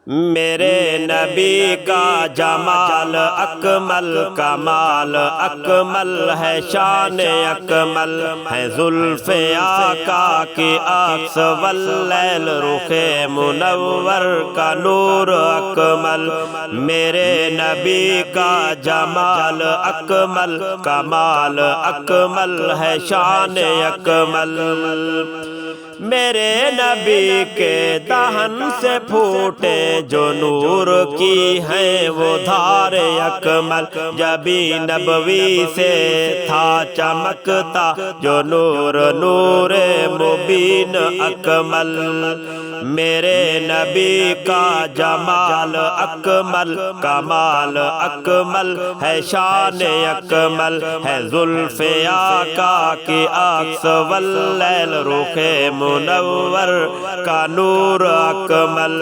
میرے نبی کا جمال اکمل کمال اکمل ہے، شان اکمل ہے، زلف آقا کی عکس واللیل رخ منور کا نور اکمل۔ میرے نبی کا جمال اکمل کمال اکمل ہے، شان اکمل۔ میرے نبی کے دہن سے پھوٹے جو نور کی ہیں وہ دھار اکمل، جبی نبوی سے تھا چمکتا جو نور نور مبین اکمل۔ میرے نبی کا جمال اکمل کمال اکمل ہے، شان اکمل ہے، زلف آقا کی عکس واللیل رخ منور کا نور اکمل۔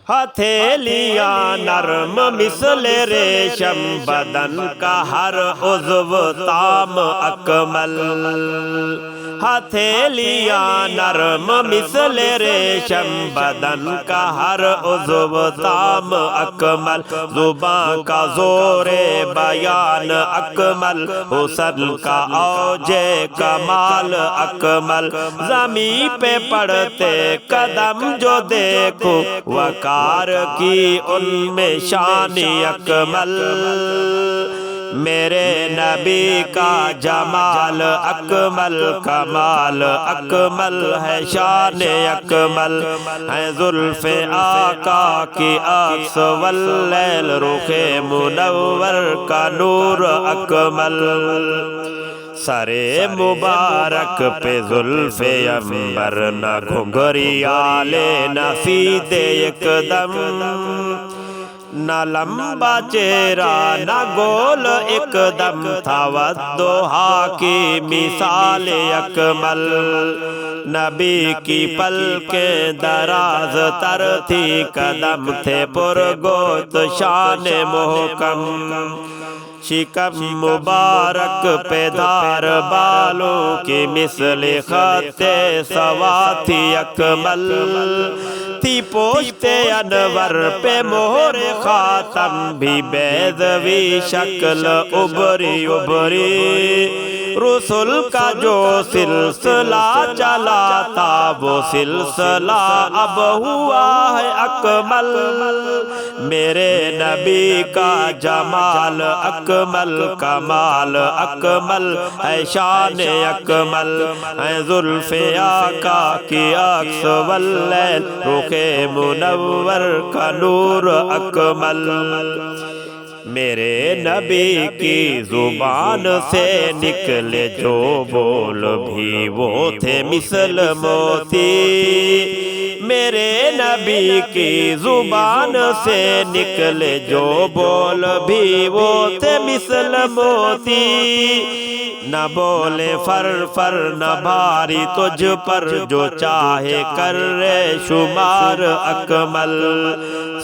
ہتھیلیاں نرم مثل ریشم، بدن کا ہر عضو تام اکمل۔ ہتھیلیاں نرم مثل ریشم، بدن کا ہر عضو تام اکمل، زباں کا زور بیان اکمل، حسن کا اوج کمال اکمل، زمین پہ پڑتے قدم جو دیکھو وقار کی ان میں شان اکمل۔ میرے نبی کا جمال اکمل کمال اکمل ہے، شان اکمل ہے، زلف آقا کی عکس واللیل رخ منور کا نور اکمل۔ سرے مبارک پہ زلف عنبر، نہ گھنگریالے نہ سیدھے ایک دم، نہ لمبا چہرہ نہ گول ایک دم، تھا والضحیٰ کی مثال اکمل۔ نبی کی پلکیں دراز تر تھی، قدم تھے پرگوشت شان محکم، شکم مبارک پہ دار بالوں کی مثل خط سوا تھی اکمل، تھی پوشت انور پہ مہر خاتم، بھی بیضوی شکل ابری ابری، رسول کا جو سلسلہ چلا تھا وہ سلسلہ اب ہوا ہے اکمل۔ میرے نبی کا جمال اکمل کمال اکمل ہے، شان اکمل ہے، زلف آقا کی عکس واللیل رخ منور کا نور اکمل۔ میرے نبی کی زبان سے نکلے جو بول بھی وہ تھے مثل موتی، میرے نبی کی زبان سے نکلے جو بول بھی وہ تھے مثل موتی، نہ بولے فر فر نہ بھاری تجھ پر، جو چاہے کرے شمار اکمل،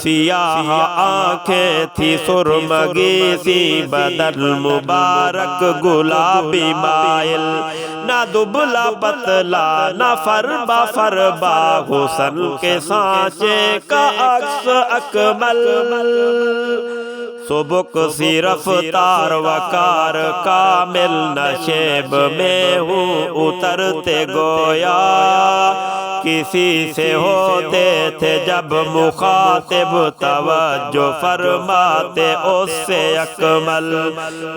سیاہ آنکھیں تھی سرمگی سی، بدن مبارک گلابی مائل، نہ دبلا پتلا نہ فربا فربا، حسن کے سانچے کا عکس اکمل، سبک سی رفتار وقار کامل، نہ شیب میں ہوں اترتے گویا، کسی سے ہوتے تھے جب مخاطب، توجہ فرماتے اس سے اکمل۔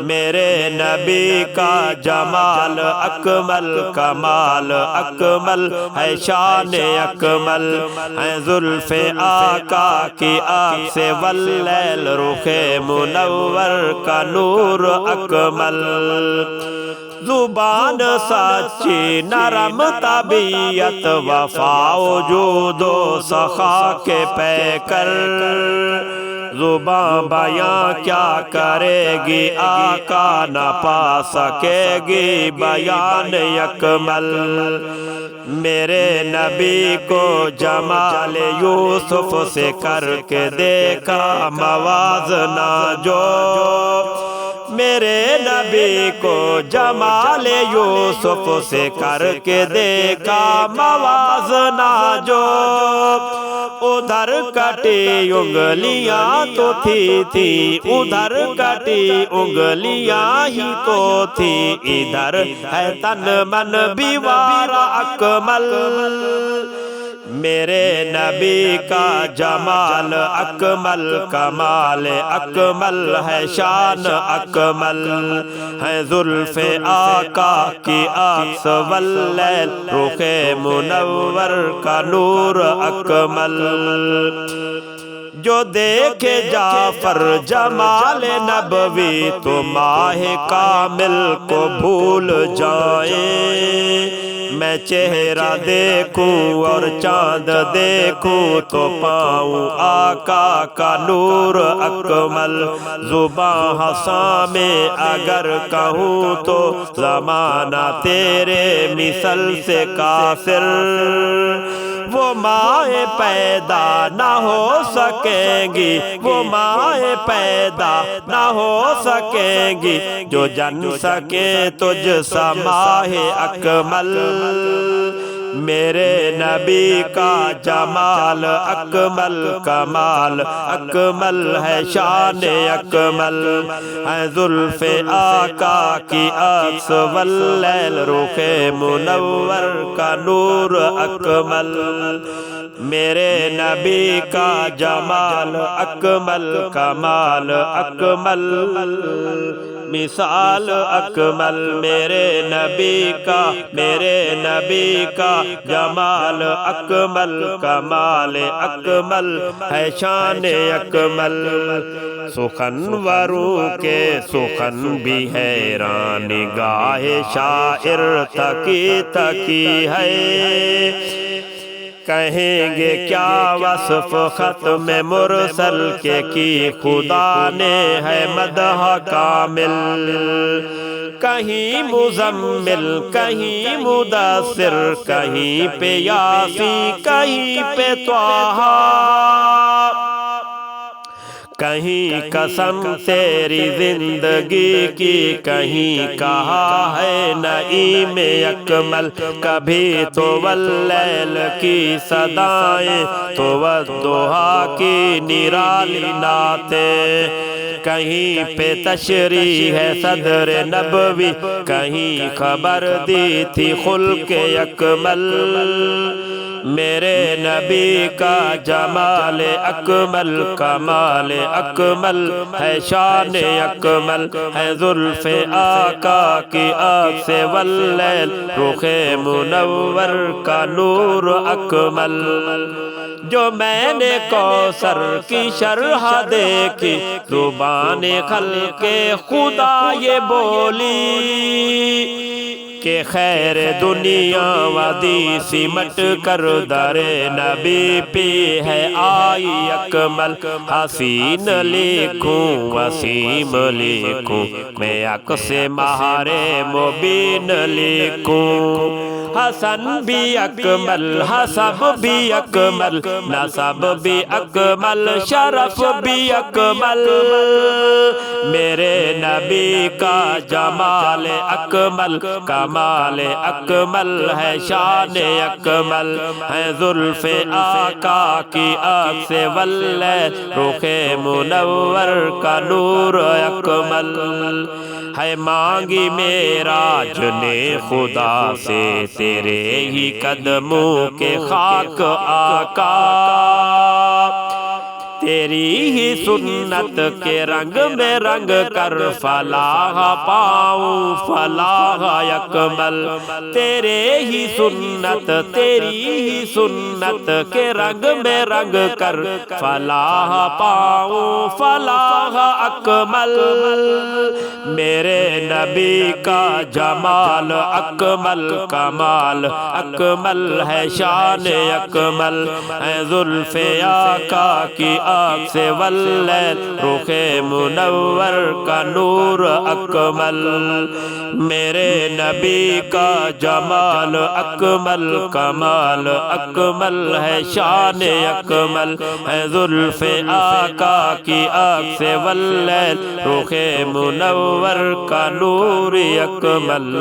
میرے نبی کا جمال اکمل کمال اکمل ہے، شان اکمل ہے، زلف آقا کی عکس واللیل رخ منور کا نور اکمل۔ زبان سچی نرم طبیعت، وفا وجود و سخا کے پیکر، زبان بیاں کیا کرے گی آقا، نہ پا سکے گی بیان اکمل۔ میرے نبی کو جمال یوسف سے کر کے دیکھا موازنہ جو، میرے نبی کو جمال یوسف سے کر کے دیکھا موازنہ جو، ادھر کٹی انگلیاں تو تھی ادھر کٹی انگلیاں ہی تو تھی ادھر ہے تن من بیوار اکمل میرے نبی کا جمال اکمل کمال اکمل ہے شان اکمل ہے زلف آقا کی عکس واللیل رخ منور کا نور اکمل جو دیکھے جعفر جمال نبوی تو ماہ کامل کو بھول جائے میں چہرہ دیکھوں اور چاند دیکھوں تو پاؤں آقا کا نور اکمل زباں ہنساں میں اگر کہوں تو زمانہ تیرے مثل سے کافر وہ مائیں پیدا نہ ہو سکیں گی وہ مائیں پیدا نہ ہو سکیں گی جو جن سکے تجھ سا ماہ اکمل میرے نبی کا جمال اکمل کمال اکمل ہے شان اکمل ہے زلف آقا کی عکس واللیل رخ منور کا نور اکمل میرے نبی کا جمال اکمل کمال اکمل مثال اکمل میرے نبی کا جمال اکمل کمال اکمل ہے شان اکمل سخنوروں کے سخن بھی حیران گاہ شاعر تکی تکی ہے کہیں گے کیا وصف ختم مرسل کے کی خدا نے ہے مدح کامل کہیں مزمل کہیں مدثر کہیں پہ یاسین کہیں پہ طٰہٰ کہیں قسم تیری زندگی کی کہیں کہا ہے نعیم اکمل کبھی تو واللیل کی صدائیں تو والضحیٰ کی نرالی نعتیں کہیں پہ تشریح ہے صدر نبوی کہیں خبر دی تھی خلق اکمل میرے نبی کا جمال اکمل کمال اکمل ہے شان اکمل ہے زلف آقا کی عکس واللیل رخ منور کا نور اکمل جو میں نے کوثر کی شرح دیکھی زبان خلق خدا یہ بولی کہ خیر دنیا ودی سمٹ کر در نبی پہ ہے آئی اکمل حسین لکھوں وسیم لکھوں میں عکس مہار مبین لکھوں حسن بھی اکمل حسب بھی اکمل نسب بھی اکمل شرف بھی اکمل میرے نبی کا جمال اکمل کمال اکمل ہے شان اکمل ہے زلف آقا کی عکس واللیل رخ منور کا نور اکمل ہے مانگی معراج نے خدا سے تیرے ہی قدموں کے خاک آقا تیری ہی سنت کے رنگ میں رنگ کر فلاح پاؤں فلاح اکمل تیرے ہی سنت تیری ہی سنت کے رنگ میں رنگ کر فلاح پاؤں فلاح اکمل میرے نبی کا جمال اکمل کمال اکمل ہے شان اکمل ہے زلف آقا کی عکس واللیل رخ منور کا نور اکمل میرے نبی کا جمال اکمل کمال اکمل ہے شان اکمل ہے زلف آقا کی عکس واللیل رخ منور کا نور اکمل